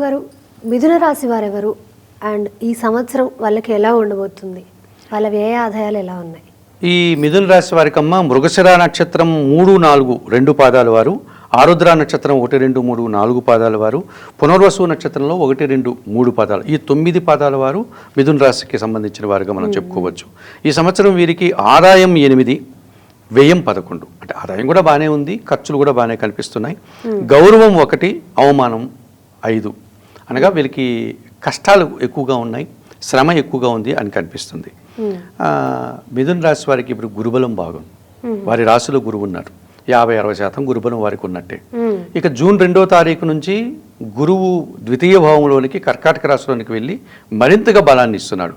గురువుగారు మిథున రాశి వారెవరు అండ్ ఈ సంవత్సరం వాళ్ళకి ఎలా ఉండబోతుంది, వాళ్ళ వ్యయ ఆదాయాలు ఎలా ఉన్నాయి? ఈ మిథున రాశి వారికమ్మ మృగశిర నక్షత్రం 3, 4, 2 పాదాల వారు, ఆరుద్ర నక్షత్రం 1, 2, 3, 4 పాదాల వారు, పునర్వసు నక్షత్రంలో 1, 2, 3 పాదాలు, ఈ 9 పాదాల వారు మిథున రాశికి సంబంధించిన వారుగా మనం చెప్పుకోవచ్చు. ఈ సంవత్సరం వీరికి ఆదాయం 8, వ్యయం 11. అంటే ఆదాయం కూడా బాగానే ఉంది, ఖర్చులు కూడా బాగానే కనిపిస్తున్నాయి. గౌరవం 1, అవమానం 5. అనగా వీరికి కష్టాలు ఎక్కువగా ఉన్నాయి, శ్రమ ఎక్కువగా ఉంది అని కనిపిస్తుంది. మిథున రాశి వారికి ఇప్పుడు గురుబలం బాగుంది. వారి రాశిలో గురువు ఉన్నారు. 50-60% గురుబలం వారికి ఉన్నట్టే. ఇక జూన్ 2వ తారీఖు నుంచి గురువు ద్వితీయ భావంలోనికి కర్కాటక రాశిలోనికి వెళ్ళి మరింతగా బలాన్ని ఇస్తున్నాడు.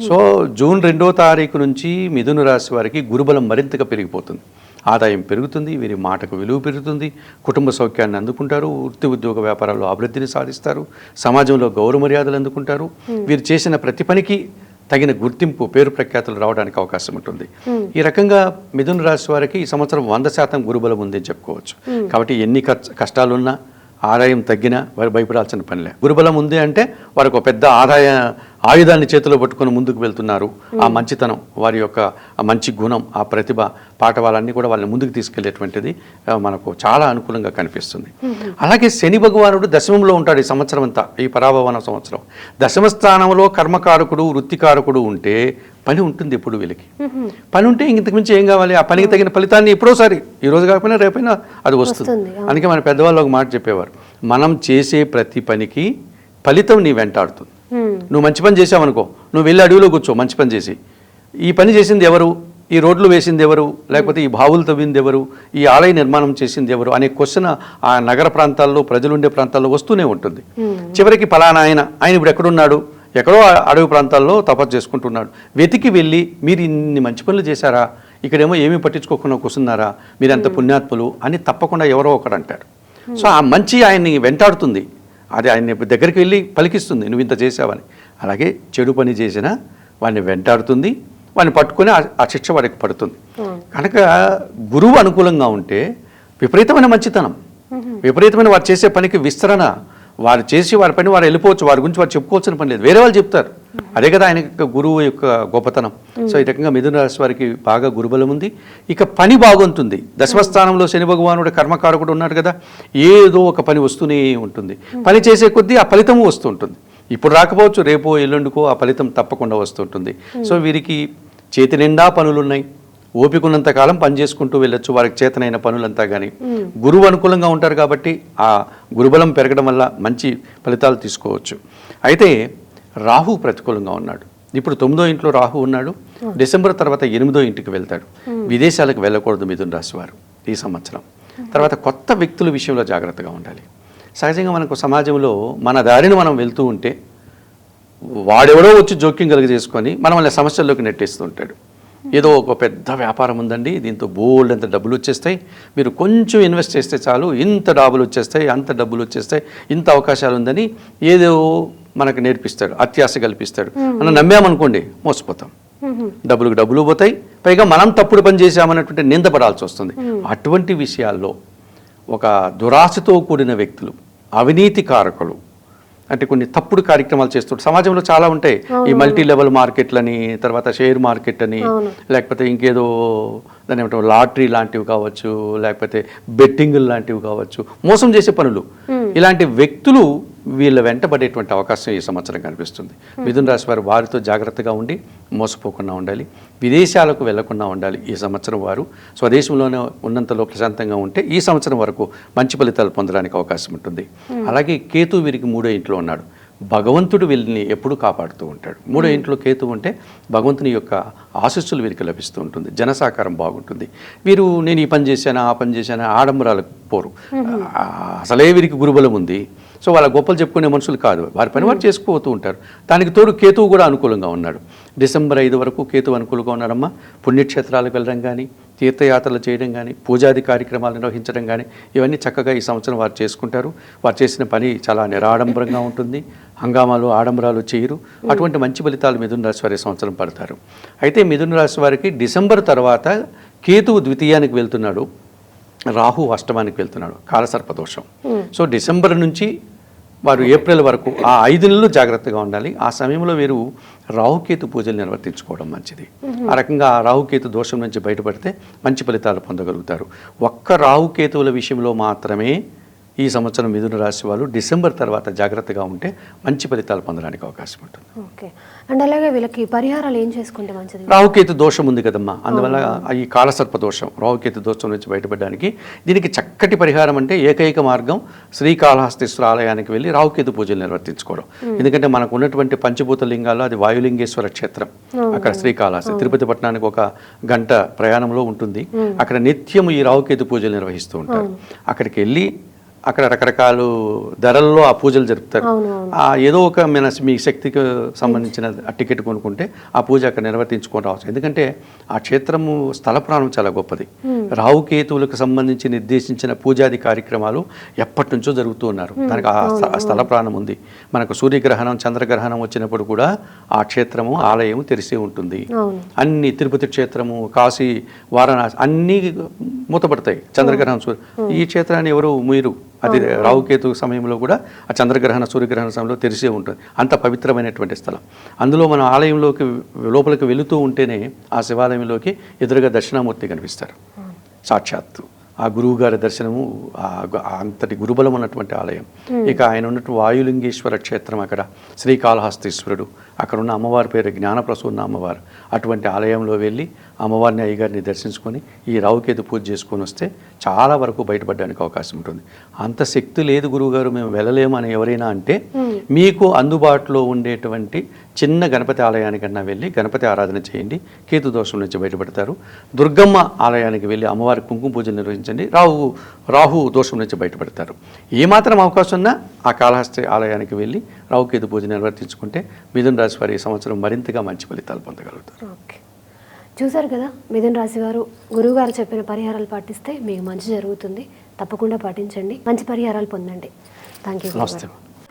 సో జూన్ 2వ తారీఖు నుంచి మిథున రాశి వారికి గురుబలం మరింతగా పెరిగిపోతుంది. ఆదాయం పెరుగుతుంది, వీరి మాటకు విలువ పెరుగుతుంది, కుటుంబ సౌఖ్యాన్ని అందుకుంటారు, వృత్తి ఉద్యోగ వ్యాపారాల్లో అభివృద్ధిని సాధిస్తారు, సమాజంలో గౌరవ మర్యాదలు అందుకుంటారు. వీరు చేసిన ప్రతి పనికి తగిన గుర్తింపు, పేరు ప్రఖ్యాతులు రావడానికి అవకాశం ఉంటుంది. ఈ రకంగా మిథున రాశి వారికి ఈ సంవత్సరం 100% గురుబలం ఉందని చెప్పుకోవచ్చు. కాబట్టి ఎన్ని కష్టాలున్నా, ఆదాయం తగ్గినా వారు భయపడాల్సిన పనిలే. గురుబలం ఉంది అంటే వారికి ఒక పెద్ద ఆయుధాన్ని చేతిలో పట్టుకొని ముందుకు వెళ్తున్నారు. ఆ మంచితనం, వారి యొక్క మంచి గుణం, ఆ ప్రతిభ, పాఠవాలన్నీ కూడా వాళ్ళని ముందుకు తీసుకెళ్లేటువంటిది మనకు చాలా అనుకూలంగా కనిపిస్తుంది. అలాగే శని భగవానుడు దశమంలో ఉంటాడు ఈ సంవత్సరం అంతా, ఈ పరాభవన సంవత్సరం. దశమ స్థానంలో కర్మకారకుడు, వృత్తికారకుడు ఉంటే పని ఉంటుంది. ఎప్పుడు వీళ్ళకి పని ఉంటే ఇంతకు మించి ఏం కావాలి? ఆ పనికి తగిన ఫలితాన్ని ఎప్పుడోసారి, ఈ రోజు కాకపోయినా రేపైనా అది వస్తుంది. అందుకే మన పెద్దవాళ్ళు ఒక మాట చెప్పేవారు, మనం చేసే ప్రతి పనికి ఫలితం నీ వెంటాడుతుంది. నువ్వు మంచి పని చేసావనుకో, నువ్వు వెళ్ళి అడవిలో కూర్చో మంచి పని చేసి, ఈ పని చేసింది ఎవరు, ఈ రోడ్లు వేసింది ఎవరు, లేకపోతే ఈ బావులు తవ్వింది ఎవరు, ఈ ఆలయ నిర్మాణం చేసింది ఎవరు అనే క్వశ్చన్ ఆ నగర ప్రాంతాల్లో, ప్రజలుండే ప్రాంతాల్లో వస్తూనే ఉంటుంది. చివరికి ఫలానా ఆయన ఇప్పుడు ఎక్కడున్నాడు, ఎక్కడో అడవి ప్రాంతాల్లో తపస్సు చేసుకుంటున్నాడు. వెతికి వెళ్ళి మీరు ఇన్ని మంచి పనులు చేశారా, ఇక్కడేమో ఏమీ పట్టించుకోకుండా కూర్చున్నారా, మీరు ఎంత పుణ్యాత్ములు అని తప్పకుండా ఎవరో ఒకరు అంటారు. సో ఆ మంచి ఆయన్ని వెంటాడుతుంది, అది ఆయన దగ్గరికి వెళ్ళి పలికిస్తుంది, నువ్వు ఇంత చేసావని. అలాగే చెడు పని చేసినా వాడిని వెంటాడుతుంది, వాడిని పట్టుకొని ఆ శిక్ష వాడికి పడుతుంది. కనుక గురువు అనుకూలంగా ఉంటే విపరీతమైన మంచితనం, విపరీతమైన వారు చేసే పనికి విస్తరణ, వారు చేసి వారి పని వారు వెళ్ళిపోవచ్చు, వారి గురించి వారు చెప్పుకోవాల్సిన పని లేదు, వేరే వాళ్ళు చెప్తారు. అదే కదా ఆయన గురువు యొక్క గొప్పతనం. సో ఈ రకంగా మిథున రాశి వారికి బాగా గురుబలం ఉంది. ఇక పని బాగుంటుంది. దశమస్థానంలో శని భగవానుడు కర్మకారకుడు ఉన్నాడు కదా, ఏదో ఒక పని వస్తూనే ఉంటుంది. పని చేసే కొద్దీ ఆ ఫలితము వస్తూ ఉంటుంది. ఇప్పుడు రాకపోవచ్చు, రేపో ఎల్లుండికో ఆ ఫలితం తప్పకుండా వస్తుంటుంది. సో వీరికి చేతి నిండా పనులున్నాయి, ఓపికన్నంత కాలం పని చేసుకుంటూ వెళ్ళొచ్చు వారికి చేతనైన పనులంతా. కానీ గురువు అనుకూలంగా ఉంటారు కాబట్టి ఆ గురుబలం పెరగడం వల్ల మంచి ఫలితాలు తీసుకోవచ్చు. అయితే రాహు ప్రతికూలంగా ఉన్నాడు. ఇప్పుడు 9వ ఇంట్లో రాహు ఉన్నాడు. డిసెంబర్ తర్వాత 8వ ఇంటికి వెళ్తాడు. విదేశాలకు వెళ్ళకూడదు మిథున రాశి వారు ఈ సంవత్సరం. తర్వాత కొత్త వ్యక్తుల విషయంలో జాగ్రత్తగా ఉండాలి. సహజంగా మనకు సమాజంలో మన దారిని మనం వెళ్తూ ఉంటే వాడెవడో వచ్చి జోక్యం కలిగజేసుకొని మనల్ని సమస్యల్లోకి నెట్టేస్తూ ఉంటాడు. ఏదో ఒక పెద్ద వ్యాపారం ఉందండి, దీంతో బోల్డ్ అంత డబ్బులు వచ్చేస్తాయి, మీరు కొంచెం ఇన్వెస్ట్ చేస్తే చాలు ఇంత డబ్బులు వచ్చేస్తాయి, అంత డబ్బులు వచ్చేస్తాయి, ఇంత అవకాశాలు ఉందని ఏదో మనకు నేర్పిస్తాడు, అత్యాశ కల్పిస్తాడు. మనం నమ్మామనుకోండి మోసపోతాం, డబ్బులు పోతాయి, పైగా మనం తప్పుడు పని చేశామన్నటువంటి నిందపడాల్సి వస్తుంది. అటువంటి విషయాల్లో ఒక దురాశతో కూడిన వ్యక్తులు, అవినీతి కారకులు, అంటే కొన్ని తప్పుడు కార్యక్రమాలు చేస్తుంటారు. సమాజంలో చాలా ఉంటాయి, ఈ మల్టీ లెవెల్ మార్కెట్లని, తర్వాత షేర్ మార్కెట్ అని, లేకపోతే ఇంకేదో దాని ఏమంటారు లాటరీ లాంటివి కావచ్చు, లేకపోతే బెట్టింగ్ లాంటివి కావచ్చు, మోసం చేసే పనులు. ఇలాంటి వ్యక్తులు వీళ్ళ వెంటబడేటువంటి అవకాశం ఈ సంవత్సరం కనిపిస్తుంది. మిథున రాశి వారు వారితో జాగ్రత్తగా ఉండి మోసపోకుండా ఉండాలి, విదేశాలకు వెళ్లకుండా ఉండాలి. ఈ సంవత్సరం వారు స్వదేశంలోనే ఉన్నంతలో ప్రశాంతంగా ఉంటే ఈ సంవత్సరం వరకు మంచి ఫలితాలు పొందడానికి అవకాశం ఉంటుంది. అలాగే కేతు వీరికి 3వ ఇంట్లో ఉన్నాడు. భగవంతుడు వీళ్ళని ఎప్పుడూ కాపాడుతూ ఉంటాడు. 3వ ఇంట్లో కేతు ఉంటే భగవంతుని యొక్క ఆశీస్సులు వీరికి లభిస్తూ ఉంటుంది, జనసాకారం బాగుంటుంది. వీరు నేను ఈ పని చేశానా, ఆ పని చేశానా ఆడంబరాలకు పోరు. అసలే వీరికి గురుబలం ఉంది. సో వాళ్ళ గొప్పలు చెప్పుకునే మనుషులు కాదు, వారి పని వారు చేసుకుపోతూ ఉంటారు. దానికి తోడు కేతువు కూడా అనుకూలంగా ఉన్నాడు. డిసెంబర్ 5 వరకు కేతువు అనుకూలంగా ఉన్నాడమ్మా. పుణ్యక్షేత్రాలకు వెళ్ళడం కానీ, తీర్థయాత్రలు చేయడం కానీ, పూజాది కార్యక్రమాలు నిర్వహించడం కానీ, ఇవన్నీ చక్కగా ఈ సంవత్సరం వారు చేసుకుంటారు. వారు చేసిన పని చాలా నిరాడంబరంగా ఉంటుంది, హంగామాలు ఆడంబరాలు చేయరు. అటువంటి మంచి ఫలితాలు మిథున రాశి వారి సంవత్సరం పడతారు. అయితే మిథున రాశి వారికి డిసెంబర్ తర్వాత కేతువు ద్వితీయానికి వెళ్తున్నాడు, రాహు అష్టమానికి వెళ్తున్నాడు, కాలసర్పదోషం. సో డిసెంబర్ నుంచి వారు ఏప్రిల్ వరకు ఆ 5 నెలలు జాగ్రత్తగా ఉండాలి. ఆ సమయంలో వీరు రాహుకేతు పూజలు నిర్వర్తించుకోవడం మంచిది. ఆ రకంగా ఆ రాహుకేతు దోషం నుంచి బయటపడితే మంచి ఫలితాలు పొందగలుగుతారు. ఒక్క రాహుకేతువుల విషయంలో మాత్రమే ఈ సంవత్సరం మిథున రాశి వాళ్ళు డిసెంబర్ తర్వాత జాగ్రత్తగా ఉంటే మంచి ఫలితాలు పొందడానికి అవకాశం ఉంటుంది. ఓకే. అండ్ అలాగే వీళ్ళకి పరిహారాలు ఏం చేసుకుంటే మంచిది? రాహుకేతు దోషం ఉంది కదమ్మా, అందువల్ల ఈ కాలసర్ప దోషం, రాహుకేతు దోషం నుంచి బయటపడడానికి దీనికి చక్కటి పరిహారం అంటే ఏకైక మార్గం శ్రీకాళహస్తీశ్వర ఆలయానికి వెళ్ళి రాహుకేతు పూజలు నిర్వర్తించుకోవడం. ఎందుకంటే మనకు ఉన్నటువంటి పంచభూత లింగాల్లో అది వాయులింగేశ్వర క్షేత్రం. అక్కడ శ్రీకాళహస్తి తిరుపతి పట్టణానికి 1 గంట ప్రయాణంలో ఉంటుంది. అక్కడ నిత్యం ఈ రాహుకేతు పూజలు నిర్వహిస్తూ ఉంటారు. అక్కడికి వెళ్ళి అక్కడ రకరకాల ధరల్లో ఆ పూజలు జరుపుతారు. ఏదో ఒక మీ శక్తికి సంబంధించిన టికెట్ కొనుక్కుంటే ఆ పూజ అక్కడ నిర్వర్తించుకొని రావచ్చు. ఎందుకంటే ఆ క్షేత్రము స్థల పురాణం చాలా గొప్పది. రాహుకేతువులకు సంబంధించి నిర్దేశించిన పూజాది కార్యక్రమాలు ఎప్పటి నుంచో జరుగుతూ ఉన్నారు. దానికి ఆ స్థల పురాణం ఉంది. మనకు సూర్యగ్రహణం చంద్రగ్రహణం వచ్చినప్పుడు కూడా ఆ క్షేత్రము ఆలయం తెరిసే ఉంటుంది. అన్ని తిరుపతి క్షేత్రము, కాశీ, వారణాసి అన్నీ మూతపడతాయి చంద్రగ్రహణం. ఈ క్షేత్రాన్ని ఎవరు మీరు అది రాహుకేతు సమయంలో కూడా ఆ చంద్రగ్రహణ సూర్యగ్రహణ సమయంలో తెరిసే ఉంటుంది. అంత పవిత్రమైనటువంటి స్థలం. అందులో మన ఆలయంలోకి లోపలికి వెళుతూ ఉంటేనే ఆ శివాలయంలోకి ఎదురుగా దక్షిణామూర్తి కనిపిస్తారు సాక్షాత్తు. ఆ గురువు గారి దర్శనము, అంతటి గురుబలం ఉన్నటువంటి ఆలయం. ఇక ఆయన ఉన్నట్టు వాయులింగేశ్వర క్షేత్రం, అక్కడ శ్రీకాళహస్తీశ్వరుడు, అక్కడ ఉన్న అమ్మవారి పేరు జ్ఞానప్రసూన్న అమ్మవారు. అటువంటి ఆలయంలో వెళ్ళి అమ్మవారిని అయ్యగారిని దర్శించుకొని ఈ రాహుకేతు పూజ చేసుకొని వస్తే చాలా వరకు బయటపడడానికి అవకాశం ఉంటుంది. అంత శక్తి లేదు గురువుగారు, మేము వెళ్ళలేము అని ఎవరైనా అంటే మీకు అందుబాటులో ఉండేటువంటి చిన్న గణపతి ఆలయానికన్నా వెళ్ళి గణపతి ఆరాధన చేయండి, కేతు దోషం నుంచి బయటపడతారు. దుర్గమ్మ ఆలయానికి వెళ్ళి అమ్మవారి కుంకుమ పూజలు నిర్వహించండి, రాహు దోషం నుంచి బయటపడతారు. ఏమాత్రం అవకాశం ఉన్నా ఆ కాళహస్తి ఆలయానికి వెళ్ళి రాహుకేతు పూజ నిర్వర్తించుకుంటే మిథున రాశి వారి ఈ సంవత్సరం మరింతగా మంచి ఫలితాలు పొందగలుగుతారు. ఓకే, చూసారు కదా, మిథున రాశి వారు గురువుగారు చెప్పిన పరిహారాలు పాటిస్తే మీకు మంచి జరుగుతుంది. తప్పకుండా పాటించండి, మంచి పరిహారాలు పొందండి. Thank you. నమస్తే.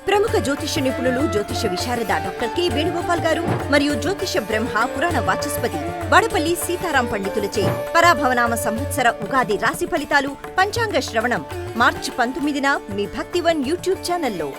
ప్రముఖ జ్యోతిష నిపుణులు జ్యోతిష విశారద డాక్టర్ కె వేణుగోపాల్ గారు మరియు జ్యోతిష బ్రహ్మ పురాణ వాచస్పతి వాడపల్లి సీతారాం పండితులచే పరాభవనామ సంవత్సర ఉగాది రాశి ఫలితాలు పంచాంగ శ్రవణం మార్చి 19న మీ భక్తివన్ యూట్యూబ్ ఛానల్లో.